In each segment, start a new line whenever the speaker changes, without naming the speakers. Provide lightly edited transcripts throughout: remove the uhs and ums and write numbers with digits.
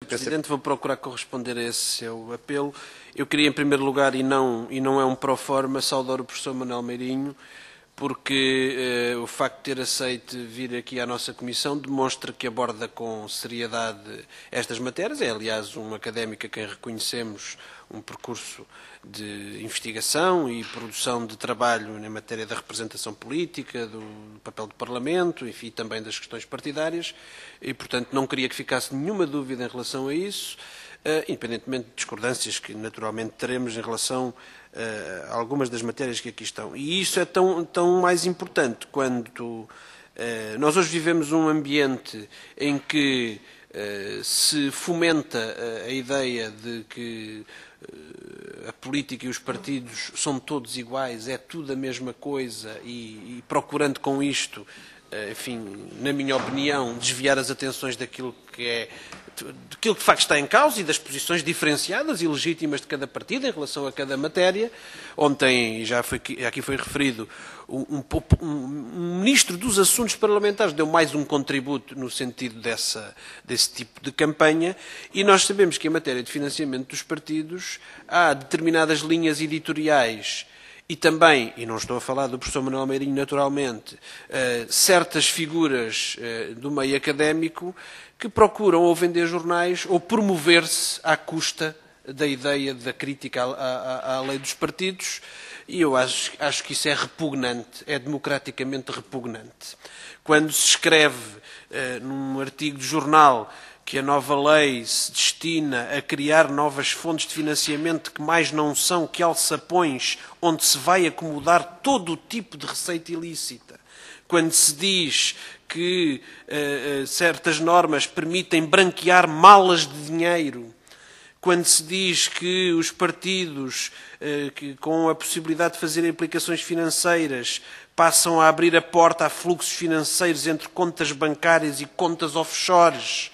Presidente, vou procurar corresponder a esse seu apelo. Eu queria, em primeiro lugar, e não é um pro forma, saudar o professor Manuel Meirinho, porque o facto de ter aceito vir aqui à nossa comissão demonstra que aborda com seriedade estas matérias. É, aliás, um académico a quem reconhecemos um percurso de investigação e produção de trabalho na matéria da representação política, do papel do Parlamento, enfim, também das questões partidárias, e, portanto, não queria que ficasse nenhuma dúvida em relação a isso, independentemente de discordâncias que, naturalmente, teremos em relação a algumas das matérias que aqui estão. E isso é tão mais importante quando nós hoje vivemos um ambiente em que se fomenta a ideia de que a política e os partidos são todos iguais, é tudo a mesma coisa e procurando com isto, enfim, na minha opinião, desviar as atenções daquilo que de facto está em causa e das posições diferenciadas e legítimas de cada partido em relação a cada matéria. Ontem, aqui foi referido, um ministro dos Assuntos Parlamentares deu mais um contributo no sentido desse tipo de campanha, e nós sabemos que em matéria de financiamento dos partidos há determinadas linhas editoriais e também, e não estou a falar do professor Manuel Meirinho naturalmente, certas figuras do meio académico que procuram ou vender jornais ou promover-se à custa da ideia da crítica à lei dos partidos, e eu acho que isso é repugnante, é democraticamente repugnante. Quando se escreve num artigo de jornal que a nova lei se destina a criar novas fontes de financiamento que mais não são que alçapões onde se vai acomodar todo o tipo de receita ilícita, quando se diz que certas normas permitem branquear malas de dinheiro, quando se diz que os partidos, com a possibilidade de fazer aplicações financeiras, passam a abrir a porta a fluxos financeiros entre contas bancárias e contas offshores,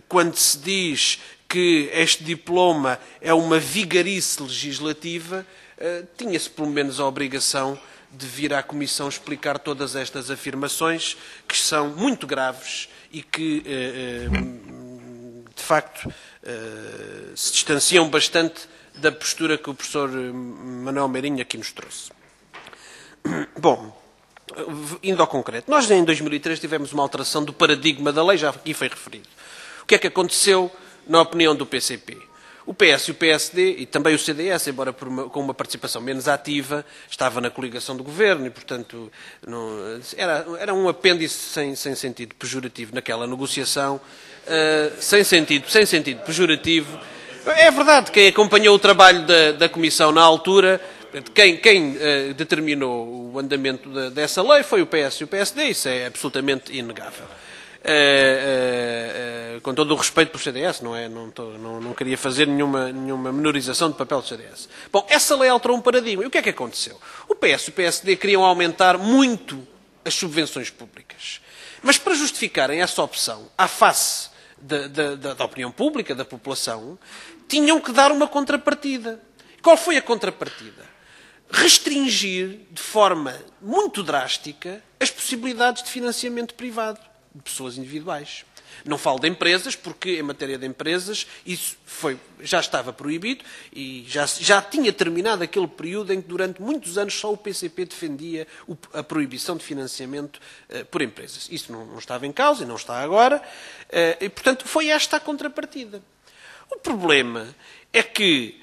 quando se diz que este diploma é uma vigarice legislativa, tinha-se pelo menos a obrigação de vir à Comissão explicar todas estas afirmações, que são muito graves e que, de facto, se distanciam bastante da postura que o professor Manuel Meirinho aqui nos trouxe. Bom, indo ao concreto, nós em 2003 tivemos uma alteração do paradigma da lei, já aqui foi referido. O que é que aconteceu na opinião do PCP? O PS e o PSD, e também o CDS, embora com uma participação menos ativa, estava na coligação do governo e, portanto, era um apêndice sem sentido pejorativo naquela negociação, sem sentido pejorativo. É verdade, quem acompanhou o trabalho da Comissão na altura, quem determinou o andamento dessa lei foi o PS e o PSD, isso é absolutamente inegável. Com todo o respeito pelo CDS, não queria fazer nenhuma menorização do papel do CDS. Bom, essa lei alterou um paradigma. E o que é que aconteceu? O PS e o PSD queriam aumentar muito as subvenções públicas. Mas para justificarem essa opção à face da opinião pública, da população, tinham que dar uma contrapartida. Qual foi a contrapartida? Restringir de forma muito drástica as possibilidades de financiamento privado de pessoas individuais. Não falo de empresas, porque em matéria de empresas isso já estava proibido e já tinha terminado aquele período em que durante muitos anos só o PCP defendia a proibição de financiamento por empresas. Isso não estava em causa e não está agora, e portanto foi esta a contrapartida. O problema é que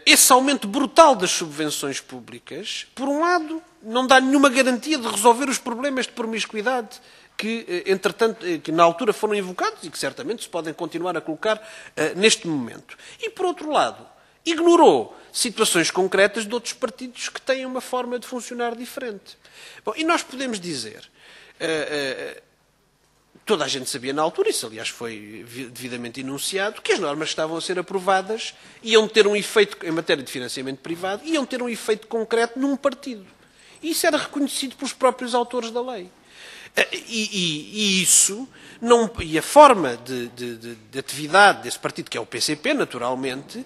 esse aumento brutal das subvenções públicas, por um lado, não dá nenhuma garantia de resolver os problemas de promiscuidade que, entretanto, que na altura foram invocados e que certamente se podem continuar a colocar neste momento. E, por outro lado, ignorou situações concretas de outros partidos que têm uma forma de funcionar diferente. Bom, e nós podemos dizer, toda a gente sabia na altura, isso aliás foi devidamente enunciado, que as normas que estavam a ser aprovadas iam ter um efeito, em matéria de financiamento privado, iam ter um efeito concreto num partido. E isso era reconhecido pelos próprios autores da lei. E a forma de atividade desse partido, que é o PCP, naturalmente,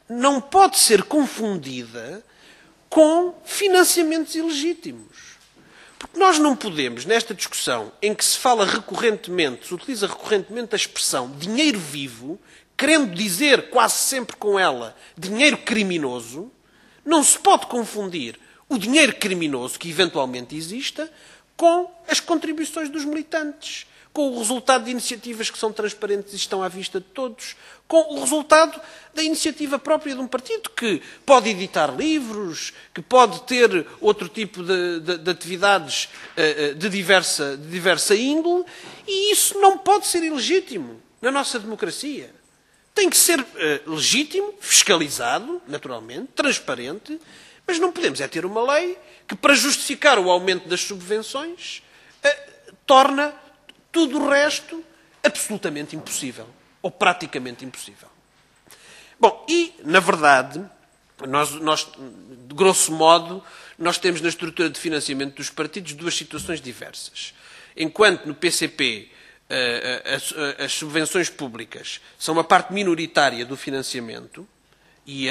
não pode ser confundida com financiamentos ilegítimos. Porque nós não podemos, nesta discussão, em que se fala recorrentemente, se utiliza recorrentemente a expressão dinheiro vivo, querendo dizer quase sempre com ela dinheiro criminoso, não se pode confundir o dinheiro criminoso que eventualmente exista com as contribuições dos militantes, com o resultado de iniciativas que são transparentes e estão à vista de todos, com o resultado da iniciativa própria de um partido que pode editar livros, que pode ter outro tipo de atividades de diversa índole, e isso não pode ser ilegítimo na nossa democracia. Tem que ser legítimo, fiscalizado, naturalmente, transparente, mas não podemos ter uma lei que, para justificar o aumento das subvenções, torna tudo o resto absolutamente impossível, ou praticamente impossível. Bom, e, na verdade, nós, de grosso modo, nós temos na estrutura de financiamento dos partidos duas situações diversas. Enquanto no PCP as subvenções públicas são uma parte minoritária do financiamento e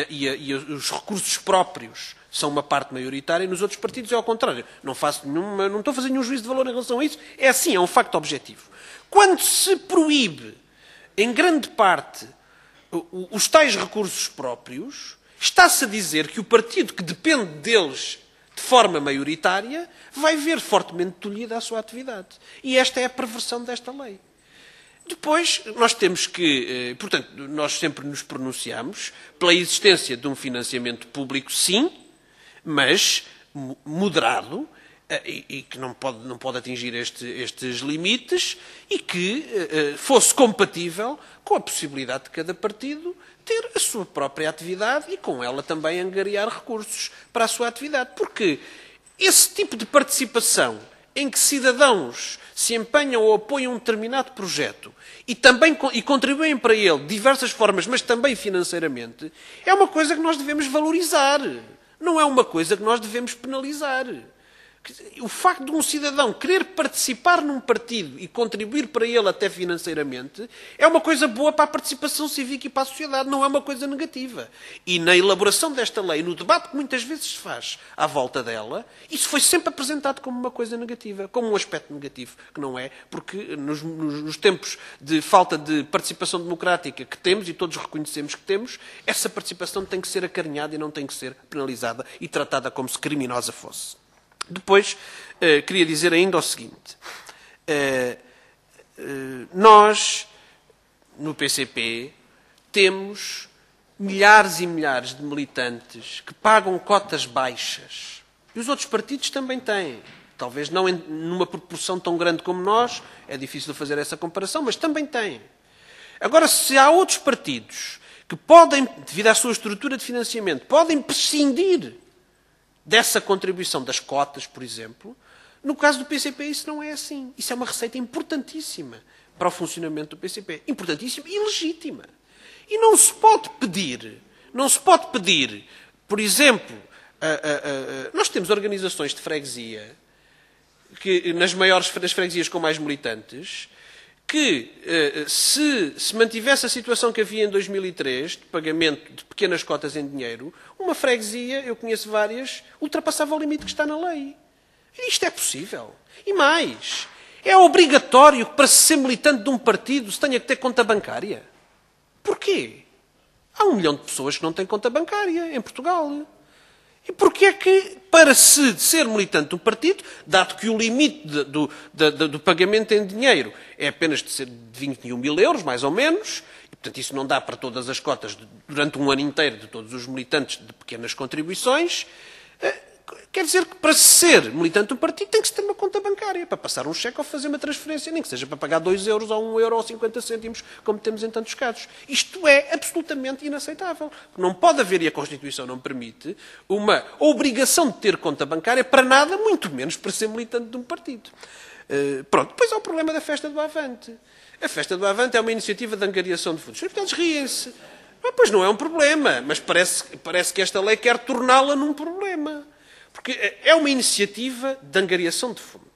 os recursos próprios são uma parte maioritária, nos outros partidos é ao contrário. Não estou a fazer nenhum juízo de valor em relação a isso. É assim, é um facto objetivo. Quando se proíbe, em grande parte, os tais recursos próprios, está-se a dizer que o partido que depende deles de forma maioritária vai ver fortemente tolhida a sua atividade. E esta é a perversão desta lei. Depois, nós temos que... Portanto, nós sempre nos pronunciamos pela existência de um financiamento público, sim, mas moderado, e que não pode atingir estes limites, e que fosse compatível com a possibilidade de cada partido ter a sua própria atividade e com ela também angariar recursos para a sua atividade. Porque esse tipo de participação em que cidadãos se empenham ou apoiam um determinado projeto e contribuem para ele de diversas formas, mas também financeiramente, é uma coisa que nós devemos valorizar. Não é uma coisa que nós devemos penalizar. O facto de um cidadão querer participar num partido e contribuir para ele até financeiramente é uma coisa boa para a participação cívica e para a sociedade, não é uma coisa negativa. E na elaboração desta lei, no debate que muitas vezes se faz à volta dela, isso foi sempre apresentado como uma coisa negativa, como um aspecto negativo, que não é, porque nos tempos de falta de participação democrática que temos, e todos reconhecemos que temos, essa participação tem que ser acarinhada e não tem que ser penalizada e tratada como se criminosa fosse. Depois, queria dizer ainda o seguinte. Nós, no PCP, temos milhares e milhares de militantes que pagam cotas baixas. E os outros partidos também têm. Talvez não numa proporção tão grande como nós, é difícil fazer essa comparação, mas também têm. Agora, se há outros partidos que podem, devido à sua estrutura de financiamento, podem prescindir dessa contribuição das cotas, por exemplo, no caso do PCP isso não é assim. Isso é uma receita importantíssima para o funcionamento do PCP. Importantíssima e legítima. E não se pode pedir, por exemplo, nós temos organizações de freguesia, que nas freguesias com mais militantes, que se mantivesse a situação que havia em 2003, de pagamento de pequenas cotas em dinheiro, uma freguesia, eu conheço várias, ultrapassava o limite que está na lei. E isto é possível. E mais, é obrigatório que para ser militante de um partido se tenha que ter conta bancária. Porquê? Há 1 milhão de pessoas que não têm conta bancária em Portugal. E porquê é que, para se ser militante de um partido, dado que o limite do pagamento em dinheiro é apenas de 21 mil euros, mais ou menos, e, portanto, isso não dá para todas as cotas durante um ano inteiro de todos os militantes de pequenas contribuições, quer dizer que, para ser militante de um partido, tem que se ter uma conta bancária, para passar um cheque ou fazer uma transferência, nem que seja para pagar 2 euros ou 1 euro ou 50 cêntimos, como temos em tantos casos. Isto é absolutamente inaceitável. Não pode haver, e a Constituição não permite, uma obrigação de ter conta bancária para nada, muito menos para ser militante de um partido. Pronto, depois há o problema da Festa do Avante. A Festa do Avante é uma iniciativa de angariação de fundos. Os deputados riem-se. Pois não é um problema, mas parece que esta lei quer torná-la num problema. Porque é uma iniciativa de angariação de fundos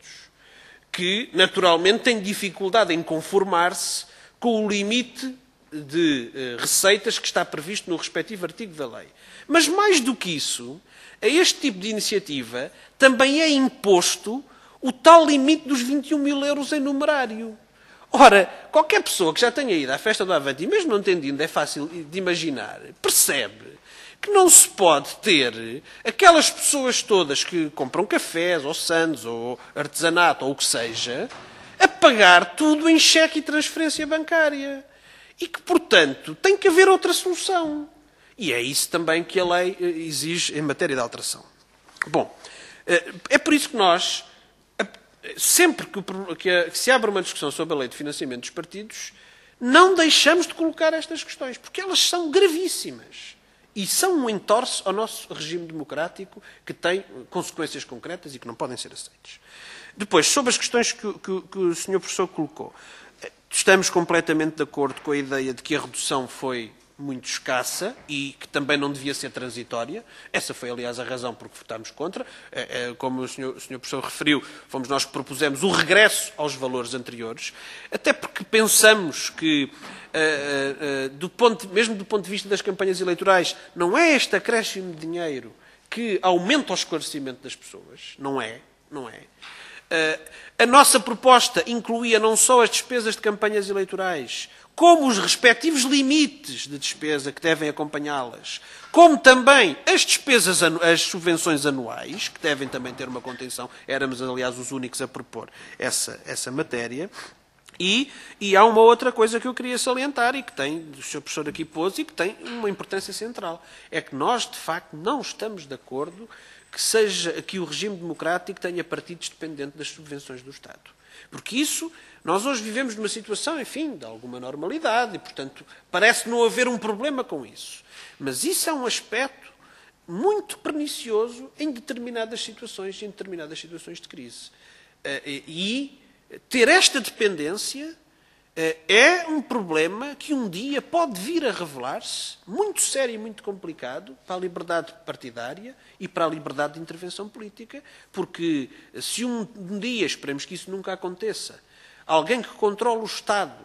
que, naturalmente, tem dificuldade em conformar-se com o limite de receitas que está previsto no respectivo artigo da lei. Mas, mais do que isso, a este tipo de iniciativa também é imposto o tal limite dos 21 mil euros em numerário. Ora, qualquer pessoa que já tenha ido à festa do Avante, e mesmo não tendo ido, é fácil de imaginar, percebe que não se pode ter aquelas pessoas todas que compram cafés, ou sandes, ou artesanato, ou o que seja, a pagar tudo em cheque e transferência bancária. E que, portanto, tem que haver outra solução. E é isso também que a lei exige em matéria de alteração. Bom, é por isso que nós, sempre que se abre uma discussão sobre a lei de financiamento dos partidos, não deixamos de colocar estas questões, porque elas são gravíssimas. E são um entorce ao nosso regime democrático que tem consequências concretas e que não podem ser aceitas. Depois, sobre as questões que o Sr. Professor colocou, estamos completamente de acordo com a ideia de que a redução foi muito escassa e que também não devia ser transitória. Essa foi, aliás, a razão por que votámos contra. Como o Sr. Professor referiu, fomos nós que propusemos o regresso aos valores anteriores, até porque pensamos que, mesmo do ponto de vista das campanhas eleitorais, não é este acréscimo de dinheiro que aumenta o esclarecimento das pessoas. Não é. A nossa proposta incluía não só as despesas de campanhas eleitorais, como os respectivos limites de despesa que devem acompanhá-las, como também as subvenções anuais, que devem também ter uma contenção. Éramos, aliás, os únicos a propor essa matéria. E há uma outra coisa que eu queria salientar e que o Sr. Professor aqui pôs e que tem uma importância central. É que nós, de facto, não estamos de acordo que o regime democrático tenha partidos dependentes das subvenções do Estado. Porque nós hoje vivemos numa situação, enfim, de alguma normalidade e, portanto, parece não haver um problema com isso. Mas isso é um aspecto muito pernicioso em determinadas situações de crise. E ter esta dependência é um problema que um dia pode vir a revelar-se muito sério e muito complicado para a liberdade partidária e para a liberdade de intervenção política, porque se um dia, esperemos que isso nunca aconteça, alguém que controla o Estado,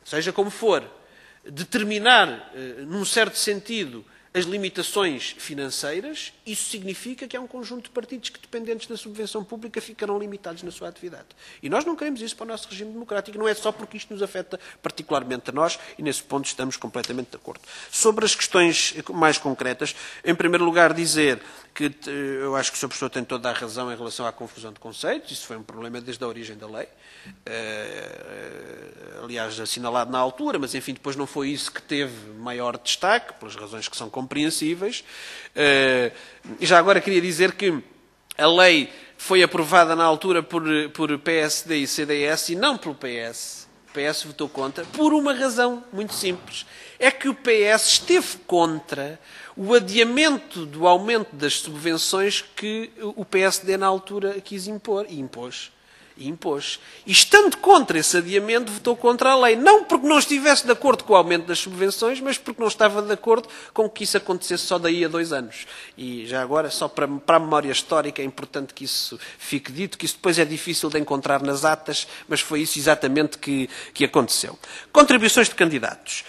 seja como for, determinar, num certo sentido, as limitações financeiras, isso significa que há um conjunto de partidos que, dependentes da subvenção pública, ficarão limitados na sua atividade. E nós não queremos isso para o nosso regime democrático. Não é só porque isto nos afeta particularmente a nós, e nesse ponto estamos completamente de acordo. Sobre as questões mais concretas, em primeiro lugar dizer que eu acho que o Sr. Professor tem toda a razão em relação à confusão de conceitos. Isso foi um problema desde a origem da lei. Aliás, assinalado na altura, mas enfim, depois não foi isso que teve maior destaque, pelas razões que são compreensíveis. E já agora queria dizer que a lei foi aprovada na altura por PSD e CDS e não pelo PS. O PS votou contra por uma razão muito simples. É que o PS esteve contra o adiamento do aumento das subvenções que o PSD na altura quis impor e impôs. E estando contra esse adiamento, votou contra a lei. Não porque não estivesse de acordo com o aumento das subvenções, mas porque não estava de acordo com que isso acontecesse só daí a 2 anos. E já agora, só para a memória histórica, é importante que isso fique dito, que isso depois é difícil de encontrar nas atas, mas foi isso exatamente que aconteceu. Contribuições de candidatos.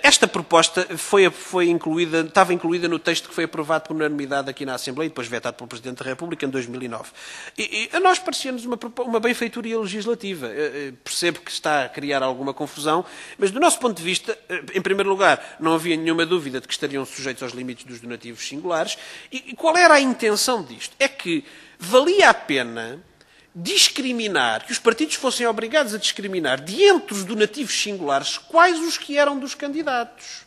Esta proposta estava incluída no texto que foi aprovado por unanimidade aqui na Assembleia e depois vetado pelo Presidente da República em 2009. E a nós parecia-nos uma benfeitoria legislativa. Percebo que está a criar alguma confusão, mas do nosso ponto de vista, em primeiro lugar, não havia nenhuma dúvida de que estariam sujeitos aos limites dos donativos singulares. E qual era a intenção disto? É que valia a pena discriminar, que os partidos fossem obrigados a discriminar, de entre os donativos singulares, quais os que eram dos candidatos.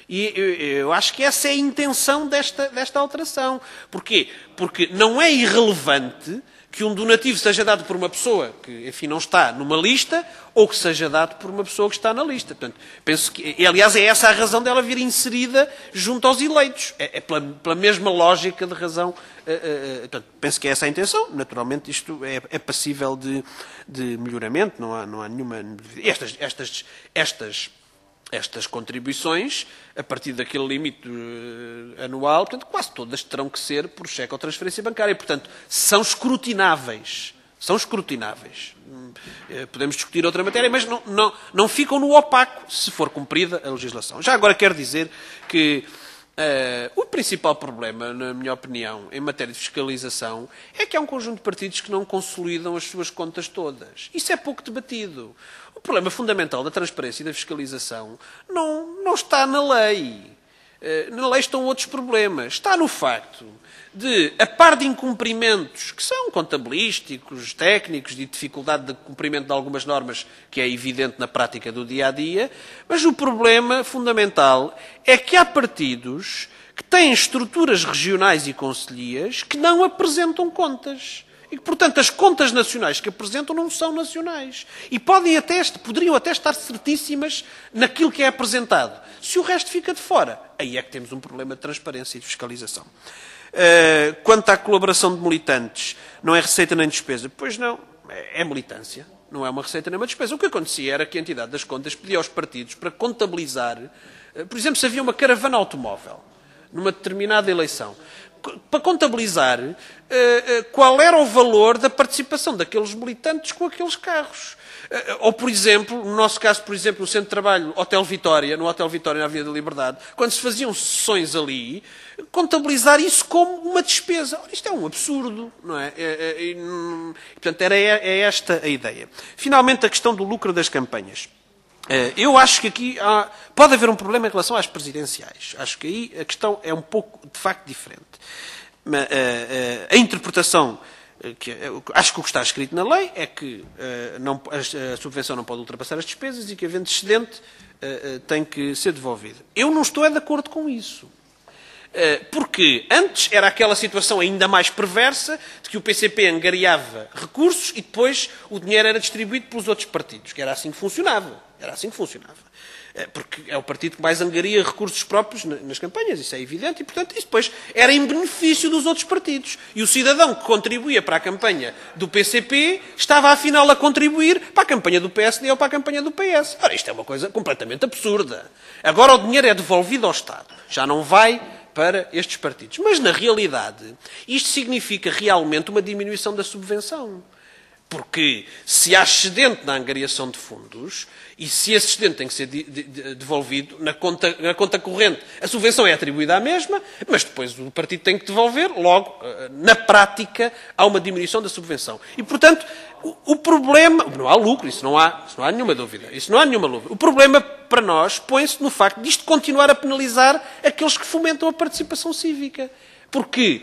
E eu acho que essa é a intenção desta alteração. Porquê? Porque não é irrelevante que um donativo seja dado por uma pessoa que, enfim, não está numa lista ou que seja dado por uma pessoa que está na lista. Portanto, penso que, aliás, é essa a razão dela vir inserida junto aos eleitos. É pela mesma lógica de razão. Portanto, penso que é essa a intenção. Naturalmente, isto é passível de melhoramento. Não há nenhuma... Estas contribuições, a partir daquele limite anual, portanto, quase todas terão que ser por cheque ou transferência bancária. Portanto, são escrutináveis. Podemos discutir outra matéria, mas não ficam no opaco se for cumprida a legislação. Já agora quero dizer que O principal problema, na minha opinião, em matéria de fiscalização, é que há um conjunto de partidos que não consolidam as suas contas todas. Isso é pouco debatido. O problema fundamental da transparência e da fiscalização não está na lei. Na lei estão outros problemas. Está no facto de, a par de incumprimentos que são contabilísticos, técnicos, de dificuldade de cumprimento de algumas normas, que é evidente na prática do dia-a-dia, mas o problema fundamental é que há partidos que têm estruturas regionais e concelhias que não apresentam contas. E que, portanto, as contas nacionais que apresentam não são nacionais. E poderiam até estar certíssimas naquilo que é apresentado. Se o resto fica de fora, aí é que temos um problema de transparência e de fiscalização. Quanto à colaboração de militantes, não é receita nem despesa. Pois não, é militância. Não é uma receita nem uma despesa. O que acontecia era que a entidade das contas pedia aos partidos para contabilizar, por exemplo, se havia uma caravana automóvel numa determinada eleição, para contabilizar qual era o valor da participação daqueles militantes com aqueles carros. Ou, por exemplo, no nosso caso, por exemplo, no Centro de Trabalho Hotel Vitória, no Hotel Vitória na Avenida da Liberdade, quando se faziam sessões ali, contabilizar isso como uma despesa. Ora, isto é um absurdo, não é? Portanto, é esta a ideia. Finalmente, a questão do lucro das campanhas. Eu acho que aqui pode haver um problema em relação às presidenciais. Acho que aí a questão é um pouco, de facto, diferente. A interpretação, acho que o que está escrito na lei é que a subvenção não pode ultrapassar as despesas e que, havendo excedente, tem que ser devolvida. Eu não estou de acordo com isso. Porque antes era aquela situação ainda mais perversa de que o PCP angariava recursos e depois o dinheiro era distribuído pelos outros partidos, que era assim que funcionava. Era assim que funcionava. Porque é o partido que mais angaria recursos próprios nas campanhas, isso é evidente, e, portanto, isso depois era em benefício dos outros partidos. E o cidadão que contribuía para a campanha do PCP estava, afinal, a contribuir para a campanha do PSD ou para a campanha do PS. Ora, isto é uma coisa completamente absurda. Agora o dinheiro é devolvido ao Estado. Já não vai para estes partidos. Mas, na realidade, isto significa realmente uma diminuição da subvenção. Porque se há excedente na angariação de fundos e se esse excedente tem que ser devolvido na conta corrente, a subvenção é atribuída à mesma, mas depois o partido tem que devolver, logo, na prática, há uma diminuição da subvenção. E, portanto, o problema... Não há lucro, isso não há nenhuma dúvida. Isso não há nenhuma dúvida. O problema, para nós, põe-se no facto de isto continuar a penalizar aqueles que fomentam a participação cívica. Porque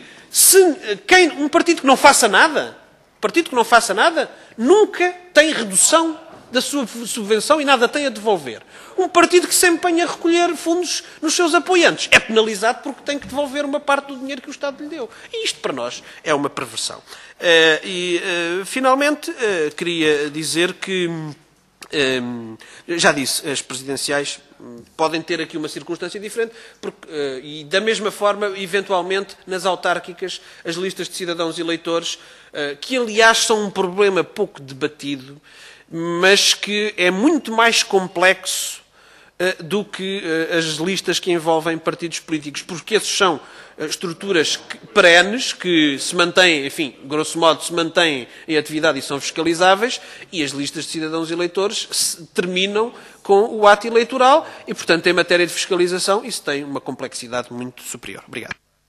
um partido que não faça nada... partido que não faça nada nunca tem redução da sua subvenção e nada tem a devolver. Um partido que se empenha a recolher fundos nos seus apoiantes é penalizado porque tem que devolver uma parte do dinheiro que o Estado lhe deu. E isto, para nós, é uma perversão. Finalmente, queria dizer que, já disse, as presidenciais podem ter aqui uma circunstância diferente e, da mesma forma, eventualmente, nas autárquicas, as listas de cidadãos e eleitores, que, aliás, são um problema pouco debatido, mas que é muito mais complexo do que as listas que envolvem partidos políticos, porque esses são estruturas perenes que se mantêm, enfim, grosso modo, se mantêm em atividade e são fiscalizáveis, e as listas de cidadãos e eleitores terminam com o ato eleitoral e, portanto, em matéria de fiscalização, isso tem uma complexidade muito superior. Obrigado.